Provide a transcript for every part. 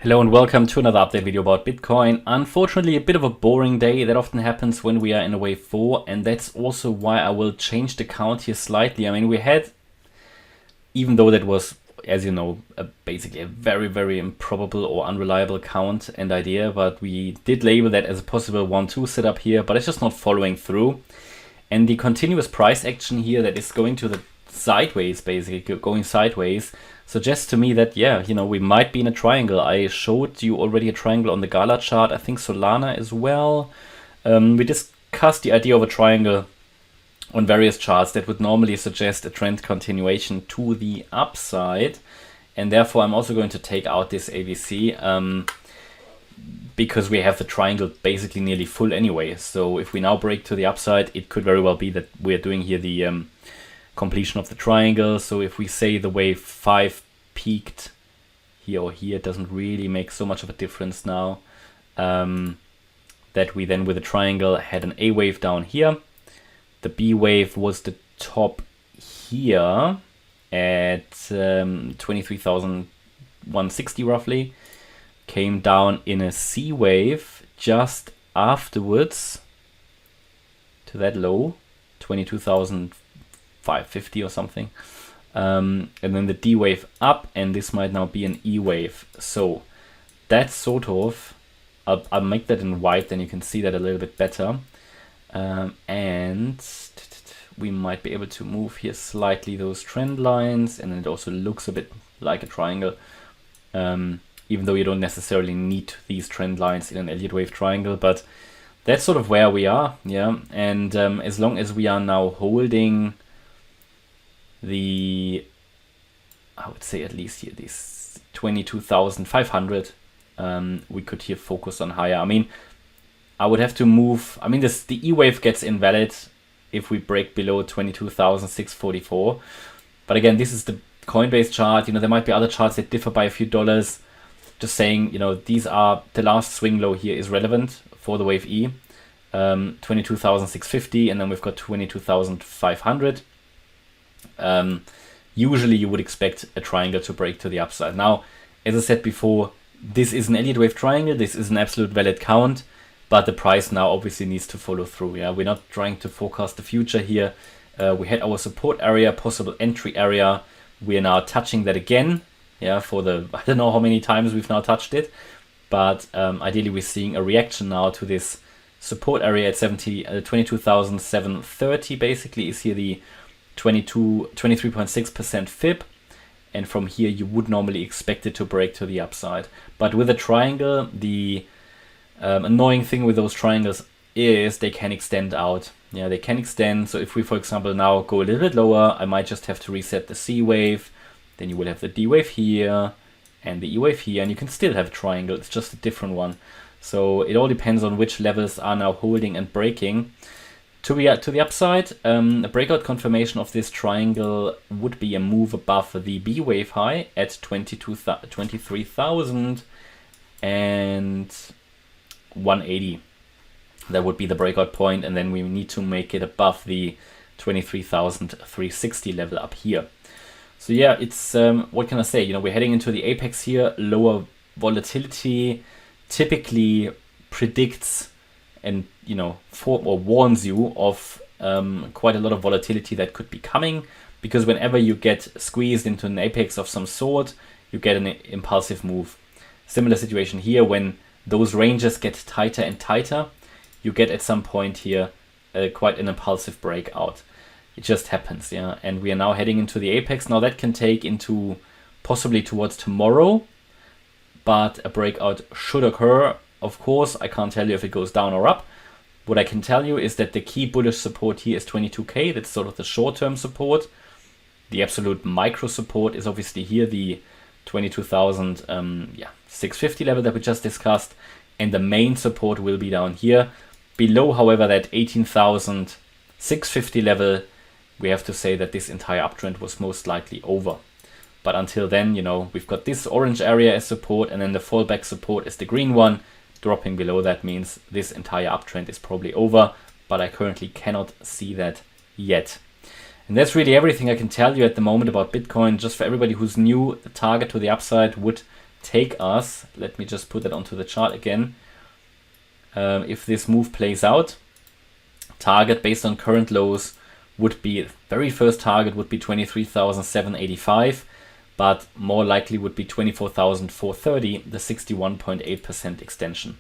Hello and welcome to another update video about Bitcoin. Unfortunately, a bit of a boring day. That often happens when we are in a wave 4, and that's also why I will change the count here slightly. I mean, we had, even though that was, as you know, basically a very improbable or unreliable count and idea, but we did label that as a possible 1-2 setup here, but it's just not following through. And the continuous price action here that is going to the sideways, basically going sideways, suggests to me that, yeah, you know, we might be in a triangle. I showed you already a triangle on the Gala chart, I think Solana as well. We discussed the idea of a triangle on various charts that would normally suggest a trend continuation to the upside, and therefore I'm also going to take out this ABC because we have the triangle basically nearly full anyway. So if we now break to the upside, it could very well be that we're doing here the completion of the triangle. So if we say the wave 5 peaked here or here, it doesn't really make so much of a difference now. That we then with a triangle had an A wave down here. The B wave was the top here at 23,160 roughly. Came down in a C wave just afterwards to that low, 22,550 or something. And then the D wave up, and this might now be an E wave. So that's sort of, I'll make that in white, then you can see that a little bit better. And we might be able to move here slightly those trend lines, and it also looks a bit like a triangle. Even though you don't necessarily need these trend lines in an Elliott Wave triangle, but that's sort of where we are, yeah. And as long as we are now holding the, I would say at least here, this 22,500, we could here focus on higher. I mean, I would have to move, I mean, the E wave gets invalid if we break below 22,644. But again, this is the Coinbase chart. You know, there might be other charts that differ by a few dollars. Just saying, you know, these are, the last swing low here is relevant for the wave E, 22,650, and then we've got 22,500. Usually you would expect a triangle to break to the upside. Now, as I said before, this is an Elliott Wave triangle, this is an absolute valid count, but the price now obviously needs to follow through. Yeah, we're not trying to forecast the future here. We had our support area, possible entry area. We are now touching that again. Yeah, for the, I don't know how many times we've now touched it, but ideally we're seeing a reaction now to this support area at 22,730. Basically is here the 23.6% fib, and from here you would normally expect it to break to the upside. But with a triangle, the annoying thing with those triangles is they can extend out. Yeah, they can extend. So if we, for example, now go a little bit lower, I might just have to reset the C wave. Then you will have the D wave here and the E wave here, and you can still have a triangle. It's just a different one. So it all depends on which levels are now holding and breaking. To the upside, a breakout confirmation of this triangle would be a move above the B wave high at 23,180. That would be the breakout point, and then we need to make it above the 23,360 level up here. So yeah, it's, what can I say? You know, we're heading into the apex here. Lower volatility typically predicts and, you know, warns you of quite a lot of volatility that could be coming, because whenever you get squeezed into an apex of some sort, you get an impulsive move. Similar situation here, when those ranges get tighter and tighter, you get at some point here quite an impulsive breakout. It just happens, yeah. And we are now heading into the apex. Now that can take into possibly towards tomorrow, but a breakout should occur. Of course, I can't tell you if it goes down or up. What I can tell you is that the key bullish support here is 22K. That's sort of the short-term support. The absolute micro support is obviously here, the 22,650 level that we just discussed. And the main support will be down here. Below, however, that 18,650 level, we have to say that this entire uptrend was most likely over. But until then, you know, we've got this orange area as support, and then the fallback support is the green one. Dropping below that means this entire uptrend is probably over, but I currently cannot see that yet. And that's really everything I can tell you at the moment about Bitcoin. Just for everybody who's new, the target to the upside would take us, let me just put that onto the chart again. If this move plays out, target based on current lows would be, very first target would be 23,785, but more likely would be 24,430, the 61.8% extension.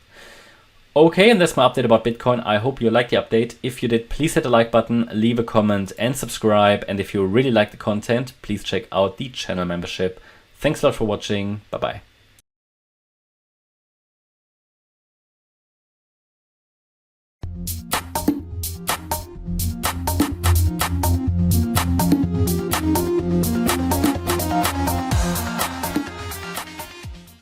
Okay, and that's my update about Bitcoin. I hope you liked the update. If you did, please hit the like button, leave a comment and subscribe. And if you really like the content, please check out the channel membership. Thanks a lot for watching. Bye-bye.